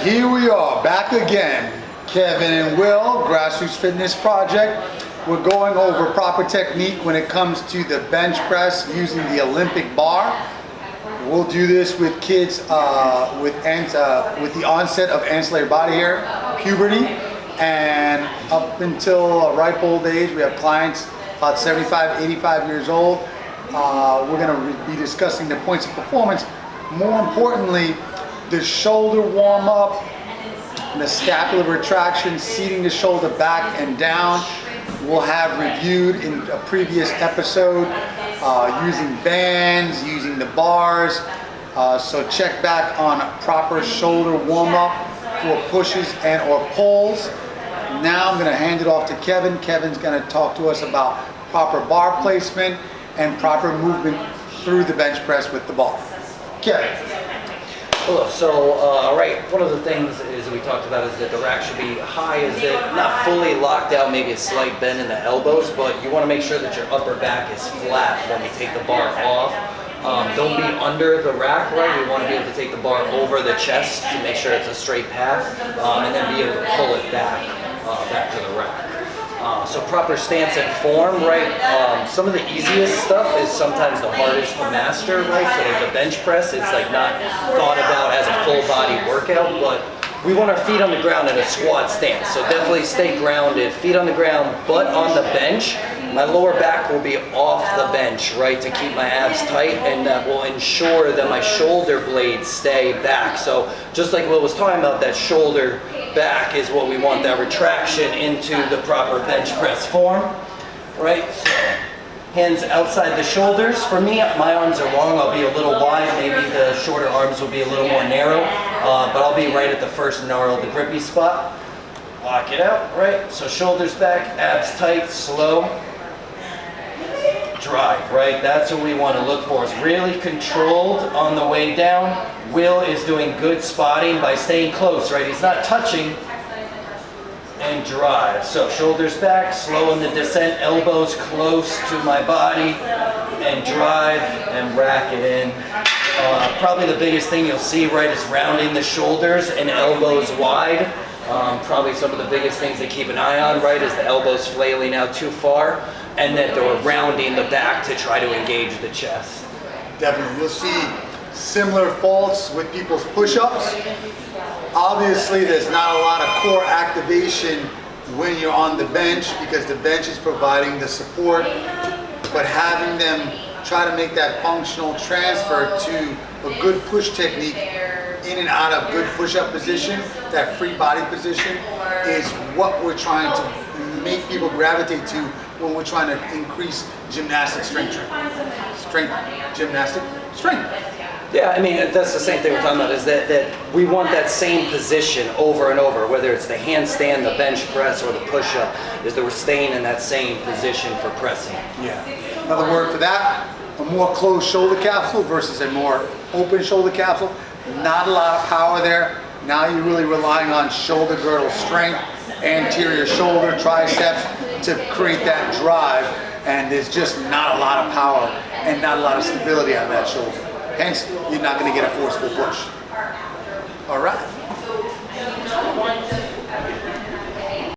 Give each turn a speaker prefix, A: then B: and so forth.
A: Here we are, back again. Kevin and Will, Grassroots Fitness Project. We're going over proper technique when it comes to the bench press using the Olympic bar. We'll do this with kids with the onset of ancillary body hair, puberty, and up until a ripe old age. We have clients about 75, 85 years old. We're going to be discussing the points of performance. More importantly, the shoulder warm up, the scapular retraction, seating the shoulder back and down. We'll have reviewed in a previous episode using bands, using the bars. So check back on proper shoulder warm up for pushes and or pulls. Now I'm going to hand it off to Kevin. Kevin's going to talk to us about proper bar placement and proper movement through the bench press with the bar. Kevin.
B: Hello. So, one of the things is we talked about is that the rack should be high, is that not fully locked out, maybe a slight bend in the elbows, but you want to make sure that your upper back is flat when you take the bar off. Don't be under the rack, right? We want to be able to take the bar over the chest to make sure it's a straight path, and then be able to pull it back to the rack. So proper stance and form, right? Some of the easiest stuff is sometimes the hardest to master, right? So like the bench press, it's like not thought about as a full body workout, but we want our feet on the ground in a squat stance. So definitely stay grounded, feet on the ground, butt on the bench. My lower back will be off the bench, right, to keep my abs tight, and that will ensure that my shoulder blades stay back. So just like Will was talking about, that shoulder back is what we want, that retraction into the proper bench press form, right? So hands outside the shoulders. For me, my arms are long, I'll be a little wide, maybe the shorter arms will be a little more narrow, but I'll be right at the first gnarl, the grippy spot. Lock it out, right? So shoulders back, abs tight, slow. Drive, right? That's what we want to look for, is really controlled on the way down. Will is doing good spotting by staying close, right? He's not touching, and drive. So shoulders back, slow in the descent, elbows close to my body, and drive and rack it in. Probably the biggest thing you'll see, right, is rounding the shoulders and elbows wide. Probably some of the biggest things to keep an eye on, right, is the elbows flailing out too far, and that they're rounding the back to try to engage the chest.
A: Definitely. You'll see similar faults with people's push-ups. Obviously, there's not a lot of core activation when you're on the bench because the bench is providing the support, but having them try to make that functional transfer to a good push technique in and out of good push-up position, that free body position, is what we're trying to make people gravitate to when we're trying to increase gymnastic strength. Gymnastic strength.
B: Yeah, I mean, that's the same thing we're talking about, is that we want that same position over and over, whether it's the handstand, the bench press, or the push-up, is that we're staying in that same position for pressing.
A: Yeah. Another word for that, a more closed shoulder capsule versus a more open shoulder capsule. Not a lot of power there. Now you're really relying on shoulder girdle strength, anterior shoulder, triceps to create that drive, and there's just not a lot of power and not a lot of stability on that shoulder. Hence, you're not going to get a forceful push. All right.